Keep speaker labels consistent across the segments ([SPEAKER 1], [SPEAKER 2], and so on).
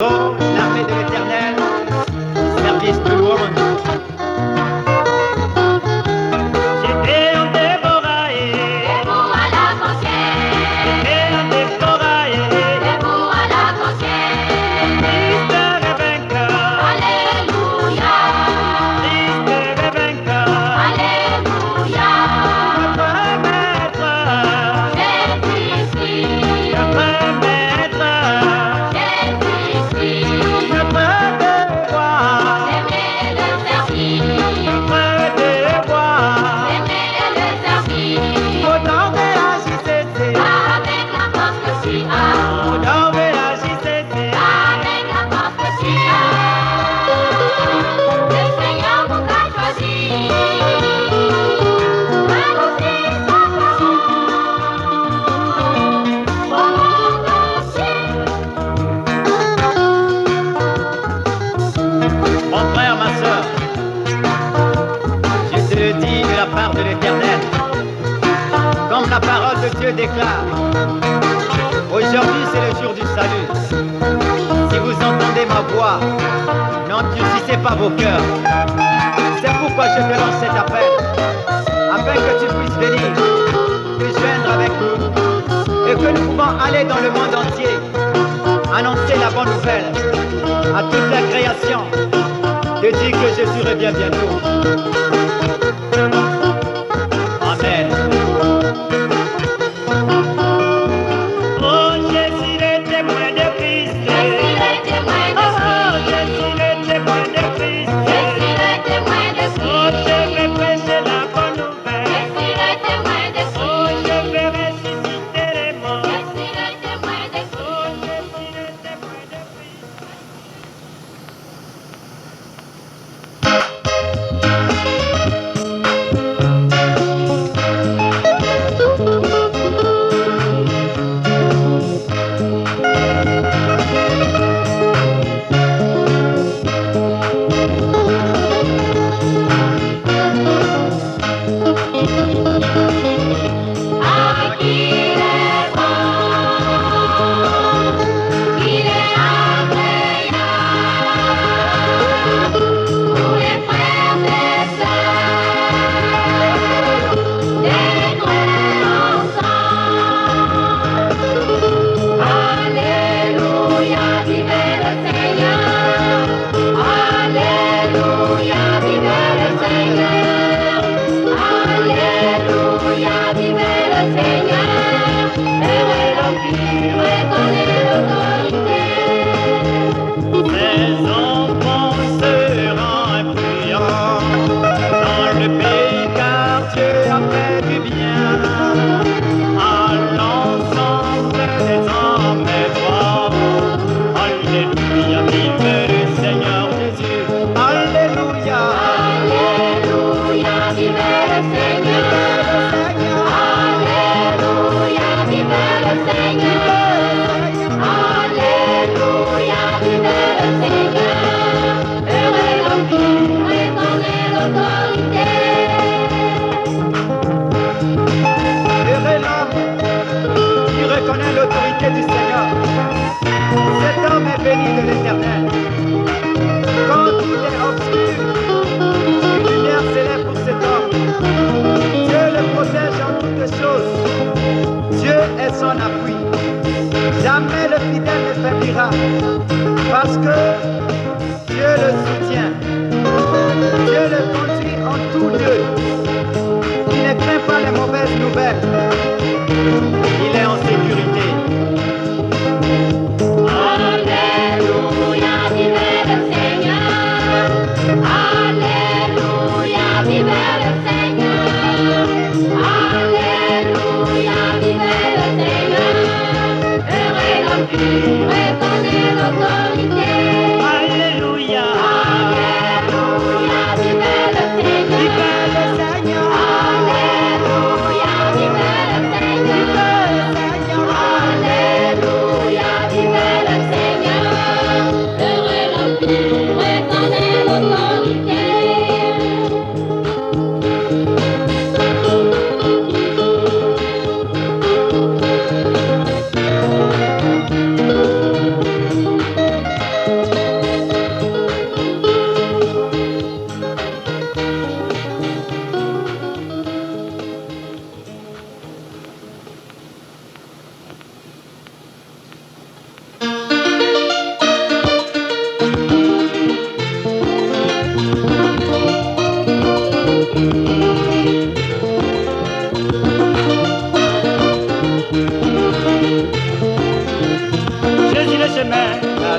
[SPEAKER 1] Oh, l'armée de l'Éternel, service to woman. J'étais un Déborah,
[SPEAKER 2] Debout à l'arc-en-ciel,
[SPEAKER 1] j'étais un Déborah,
[SPEAKER 2] debout à l'arc-en-ciel.
[SPEAKER 1] triste et vainqueur,
[SPEAKER 2] Alléluia,
[SPEAKER 1] triste et vainqueur.
[SPEAKER 2] Alléluia.
[SPEAKER 1] Notre maître,
[SPEAKER 2] Jésus-Christ,
[SPEAKER 1] notre maître,
[SPEAKER 2] Jésus-Christ,
[SPEAKER 1] notre devoir,
[SPEAKER 2] aimez le servir,
[SPEAKER 1] notre devoir.
[SPEAKER 2] aimez le servir.
[SPEAKER 1] Autant réagissez,
[SPEAKER 2] Avec la force que tu as,
[SPEAKER 1] autant réagissez.
[SPEAKER 2] avec la force que tu as, le Seigneur vous a choisi. Annoncez sa parole au monde entier.
[SPEAKER 1] Mon frère, ma soeur, je te le dis de la part de l'Éternel, comme la parole de Dieu déclare. Aujourd'hui, c'est le jour du salut. Si vous entendez ma voix, n'endurcissez pas vos cœurs. C'est pourquoi je te lance cet appel, afin que tu puisses venir, te joindre avec nous, et que nous pouvons aller dans le monde entier, annoncer la bonne nouvelle à toute la création, de dire que Jésus revient bientôt. Amen. Oh, Jésus est témoin de Christ.
[SPEAKER 2] Jésus est témoin de
[SPEAKER 1] Oh,
[SPEAKER 2] Christ.
[SPEAKER 1] Jésus est témoin de Christ.
[SPEAKER 2] Jésus est témoin de
[SPEAKER 1] Oh,
[SPEAKER 2] Christ.
[SPEAKER 1] je vais prêcher la bonne nouvelle.
[SPEAKER 2] Jésus est témoin de
[SPEAKER 1] Oh,
[SPEAKER 2] Christ.
[SPEAKER 1] je vais ressusciter les morts.
[SPEAKER 2] Jésus est témoin de
[SPEAKER 1] Oh,
[SPEAKER 2] Christ.
[SPEAKER 1] Jésus est témoin de Christ.
[SPEAKER 2] Ah, qu'il est bon, qu'il est agréable pour les frères et sœurs d'être ensemble. Alléluia, vivez le Seigneur. Alléluia, vivez le Seigneur. Alléluia, vivez le Seigneur. Heureux l'homme pur et connaît l'autorité.
[SPEAKER 1] Mes enfants seront influents dans le pays car Dieu a fait du bien à l'ensemble des hommes et femmes. Alléluia, vive le Seigneur Jésus. Alléluia.
[SPEAKER 2] Alléluia, vivez le Seigneur. Alléluia, vivez le Seigneur. Alléluia, vivez le Seigneur. Heureux l'homme pur et connaît l'autorité.
[SPEAKER 1] Heureux l'homme qui reconnaît l'autorité du Seigneur. Cet homme est béni de l'Éternel. Quand tout est obscur, une lumière s'élève pour cet homme. Dieu le protège en toutes choses. Dieu est son appui. Jamais le fidèle ne faiblira. Parce que Dieu le soutient. Dieu le conduit en tout lieu. Il ne craint pas les mauvaises nouvelles. Il est en sécurité.
[SPEAKER 2] Alléluia, vivez le Seigneur. Alléluia, vivez le Seigneur. Alléluia, vivez le Seigneur. Heureux l'homme pur et connaît l'autorité.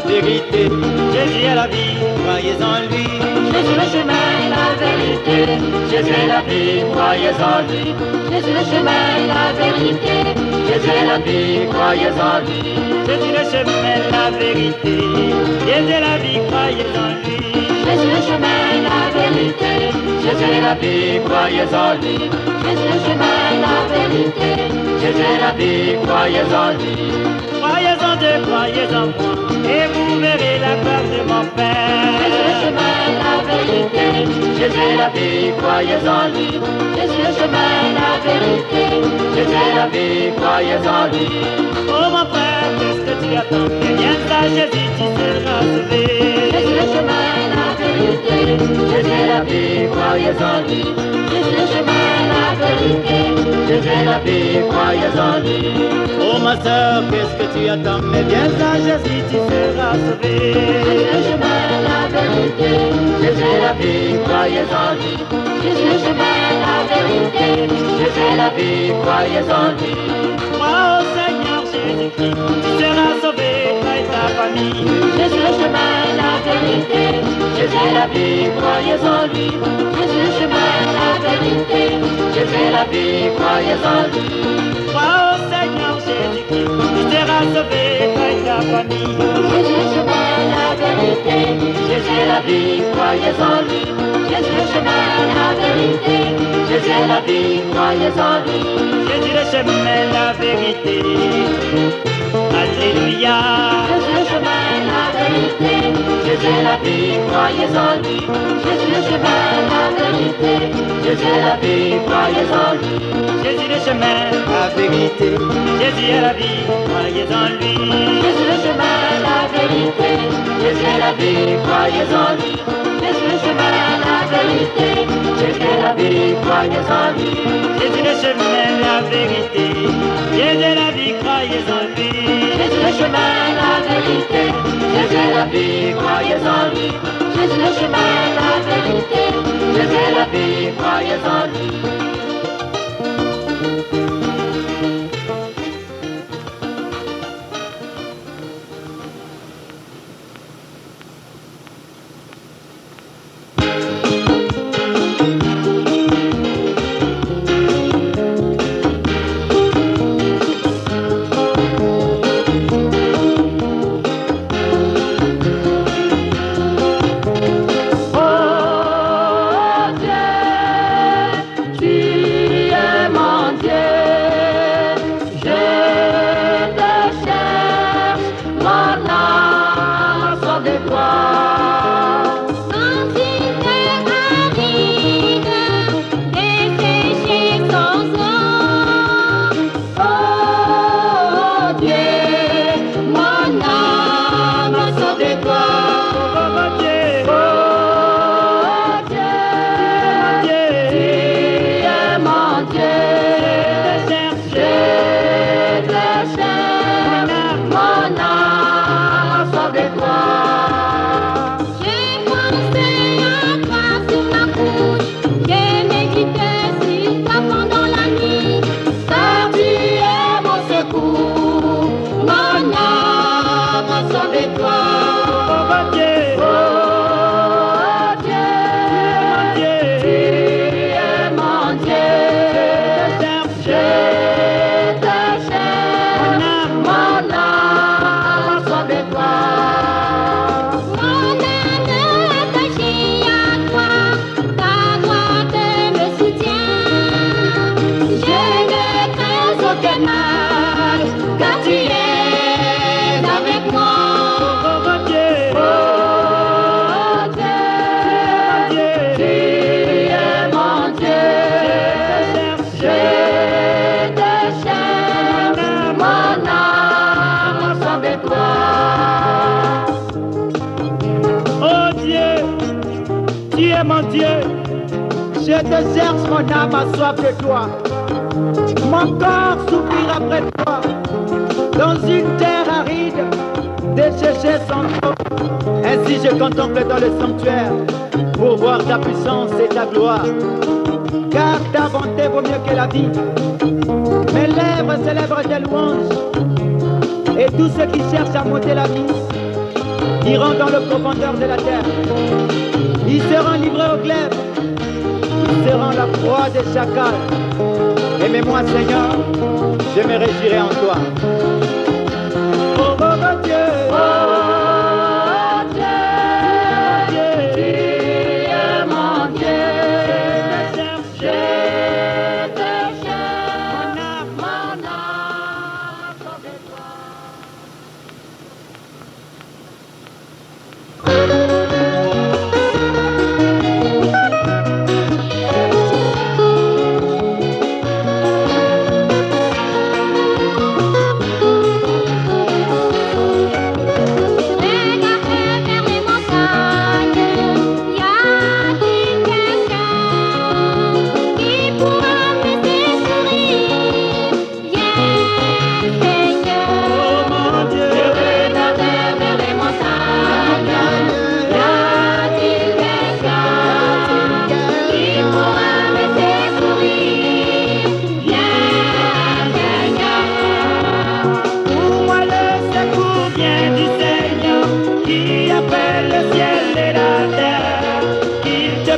[SPEAKER 1] vérité. Jésus est la vie, croyez en lui.
[SPEAKER 2] Jésus le chemin et la vérité.
[SPEAKER 1] Jésus est la vie, croyez en lui.
[SPEAKER 2] Jésus le chemin et la vérité.
[SPEAKER 1] Jésus est la vie, croyez en lui. Jésus le chemin et la vérité. Jésus est la vie, croyez en lui.
[SPEAKER 2] Jésus le chemin et la vérité.
[SPEAKER 1] Jésus est la vie, croyez en lui.
[SPEAKER 2] Jésus le chemin et la vérité.
[SPEAKER 1] Jésus est la vie, croyez en lui. Croyez en Dieu, croyez en moi, et vous verrez la gloire de mon Père.
[SPEAKER 2] Jésus le chemin et la vérité.
[SPEAKER 1] Jésus est la vie, croyez en lui.
[SPEAKER 2] Jésus le chemin et la vérité.
[SPEAKER 1] Jésus est la vie, croyez en lui. Oh mon frère, qu'est-ce que tu attends? Viens à Jésus, tu seras sauvé.
[SPEAKER 2] Jésus le chemin et la vérité.
[SPEAKER 1] Jésus est la vie, croyez en lui.
[SPEAKER 2] Jésus le chemin et la vérité.
[SPEAKER 1] Jésus est la vie, croyez en lui. Oh ma soeur, qu'est-ce que tu attends? Mais viens à Jésus, tu seras sauvé.
[SPEAKER 2] Jésus le chemin et la vérité.
[SPEAKER 1] Jésus est la vie, croyez en lui.
[SPEAKER 2] Jésus le chemin et la vérité.
[SPEAKER 1] Jésus est la vie, croyez en lui. Crois au Seigneur Jésus-Christ, tu seras sauvé, toi et ta famille.
[SPEAKER 2] Jésus le chemin et la vérité.
[SPEAKER 1] Jésus est la vie, croyez en lui.
[SPEAKER 2] Jésus le chemin et la vérité.
[SPEAKER 1] Jésus est la vie, croyez en lui. Crois au Seigneur Jésus-Christ, tu seras sauvé, toi et ta famille.
[SPEAKER 2] Jésus le chemin et la vérité.
[SPEAKER 1] Jésus est la vie, croyez en lui.
[SPEAKER 2] Jésus le chemin et la vérité.
[SPEAKER 1] Jésus est la vie, croyez en lui. Jésus le chemin et la vérité. Alléluia.
[SPEAKER 2] Jésus le chemin et la vérité.
[SPEAKER 1] Jésus est la vie, croyez en lui.
[SPEAKER 2] Jésus le chemin et la vérité.
[SPEAKER 1] Jésus est la vie, croyez en lui. Jésus le chemin, la vérité. Jésus est la vie, croyez en lui.
[SPEAKER 2] Jésus le chemin et la vérité.
[SPEAKER 1] Jésus est la vie, croyez en lui.
[SPEAKER 2] Jésus le chemin et la vérité.
[SPEAKER 1] Jésus est la vie, croyez en lui. Jésus le chemin, la vérité. Jésus est la vie, croyez en lui.
[SPEAKER 2] Jésus le chemin et la vérité.
[SPEAKER 1] Jésus est la vie, croyez en lui.
[SPEAKER 2] Jésus le chemin et la vérité.
[SPEAKER 1] Jésus est la vie, croyez en lui.
[SPEAKER 3] mon Dieu, je te cherche, mon âme a soif de toi. Mon corps soupire après toi. Dans une terre aride, desséchée sans eau. Ainsi je contemple dans le sanctuaire pour voir ta puissance et ta gloire. Car ta bonté vaut mieux que la vie. Mes lèvres célèbrent tes louanges. Et tous ceux qui cherchent à monter la vie iront dans le profondeur de la terre. Ils seront livrés au glaive. Ils seront la proie des chacals. Aimez-moi, Seigneur, je me réjouirai en toi. Oh, oh, oh, Dieu.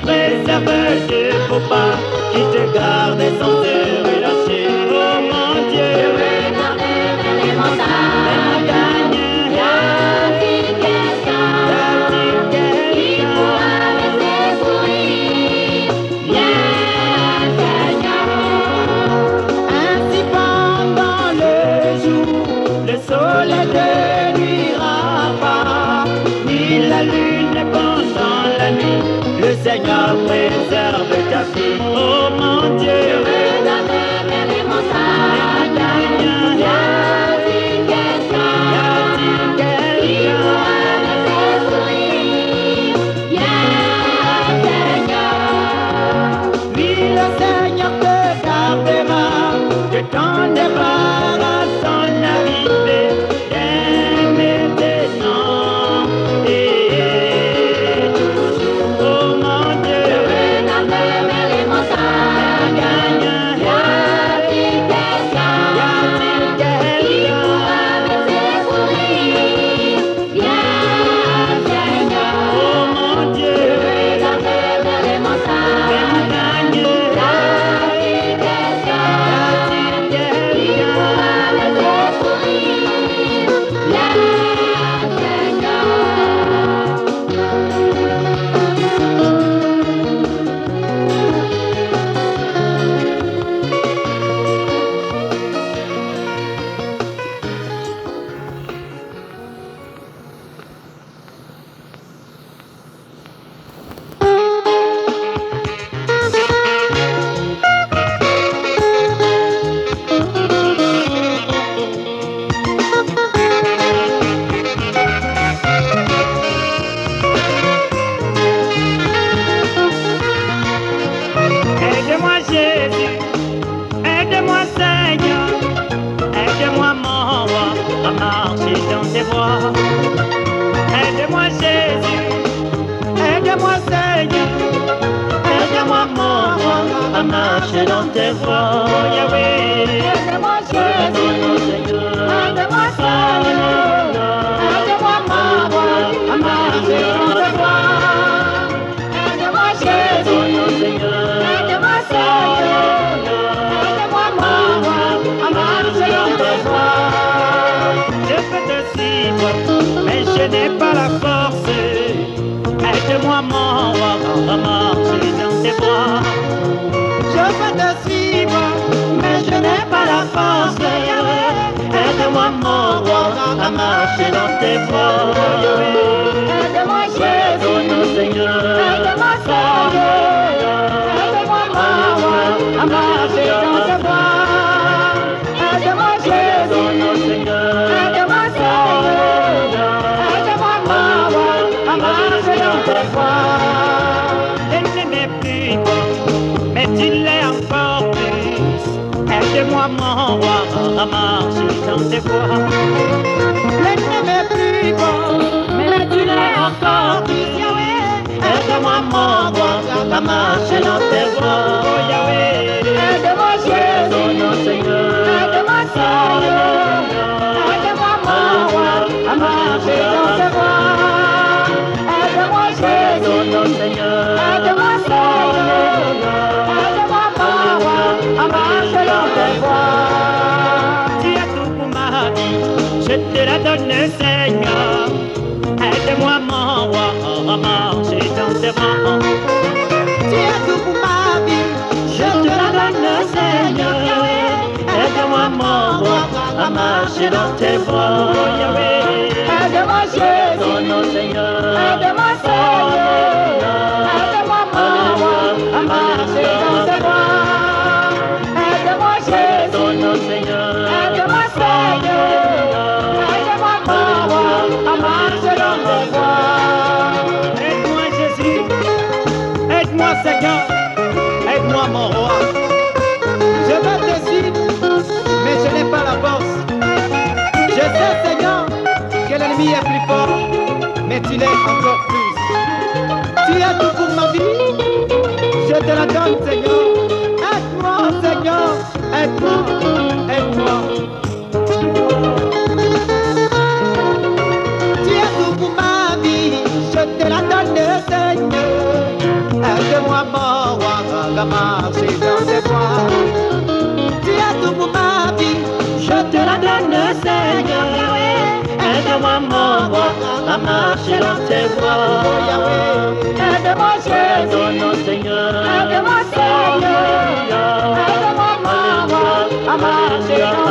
[SPEAKER 1] Préserve du faux pas, qui te garde sans te relâcher. Oh mon Dieu,
[SPEAKER 2] Je veux garder vers les montagnes. Y a-t-il quelqu'un qui pourra me secourir? Viens, Seigneur.
[SPEAKER 3] Ainsi pendant le jour, le soleil ne nuira pas, ni la lune pendant la nuit. Le Seigneur préserve ta vie. Oh mon Dieu,
[SPEAKER 2] Je veux garder vers les montagnes. Y a-t-il quelqu'un qui pourra me secourir? Viens, Seigneur.
[SPEAKER 3] oui, le Seigneur te gardera de ton départ à son arrivée, dès maintenant et toujours. Oh mon Dieu,
[SPEAKER 2] Je veux garder vers les montagnes. Y a-t-il quelqu'un qui pourra me secourir? Viens, Seigneur.
[SPEAKER 3] oh mon Dieu,
[SPEAKER 2] Je veux garder vers les montagnes. Y a-t-il quelqu'un qui pourra me secourir? Viens, Seigneur.
[SPEAKER 1] aide-moi Jésus, aide-moi Seigneur, aide-moi mon roi à marcher dans tes voies. Aide-moi Jésus, aide-moi Seigneur, aide-moi mon roi à marcher dans tes voies. Oh Yahweh,
[SPEAKER 2] Aide-moi, Jésus. Aide-moi, Seigneur. Aide-moi, mon roi, à marcher dans tes voies. Aide-moi, Jésus. Aide-moi, Seigneur. Aide-moi, mon roi, à marcher dans tes voies.
[SPEAKER 1] je peux te suivre, mais je n'ai pas la force. Aide-moi mon roi à marcher dans tes voies.
[SPEAKER 3] je veux te suivre, mais je n'ai pas la force.
[SPEAKER 1] Aide-moi mon roi à marcher dans tes voies.
[SPEAKER 2] Aide-moi, Jésus.
[SPEAKER 1] Seigneur.
[SPEAKER 2] Aide-moi, Seigneur. Aide-moi, mon roi, à marcher dans tes voies. Aide-moi, Jésus. Aide-moi, Seigneur. Aide-moi, mon roi, à marcher dans tes voies.
[SPEAKER 1] Elle ne m'est plus bon, mais tu l'es encore plus. Aide-moi mon roi à marcher dans tes voies.
[SPEAKER 3] L'ennemi est plus bon, mais tu l'es encore plus, Yahweh.
[SPEAKER 1] Aide-moi mon roi à marcher dans tes voies. Oh Yahweh,
[SPEAKER 2] Aide-moi, Jésus.
[SPEAKER 1] Seigneur.
[SPEAKER 2] Aide-moi, Seigneur. Aide-moi, mon roi, à marcher dans tes voies.
[SPEAKER 3] la donne, Seigneur. Aide-moi, mon roi, à marcher dans tes rangs. Tu es tout pour ma vie, je te la donne, Seigneur. Aide-moi, mon roi, à marcher dans tes bras. Aide-moi, Jésus, Seigneur. Aide-moi, Seigneur. Aide-moi, mon roi, à marcher dans tes bras. Aide-moi, Jésus, Seigneur. Aide-moi, Seigneur. Aide-moi, mon roi, à marcher dans tes bras. Aide-moi, Jésus. Aide-moi, Seigneur. Aide-moi, mon roi. Je veux te suivre, mais je n'ai pas la force. Je sais, Seigneur, que l'ennemi est plus fort, mais tu l'es encore plus. Tu es tout pour ma vie, je te la donne, Seigneur. Aide-moi, Seigneur, aide-moi, aide-moi. Tu es tout pour ma vie, je te la donne, Seigneur. Aide-moi, mon roi, à marcher dans tes bras. Tu es tout pour ma vie, je te la donne, Seigneur. Aide-moi, mon roi, à marcher dans tes bras. Aide-moi, Jésus, Seigneur. Aide-moi, Seigneur. Aide-moi, mon roi, à marcher dans tes bras.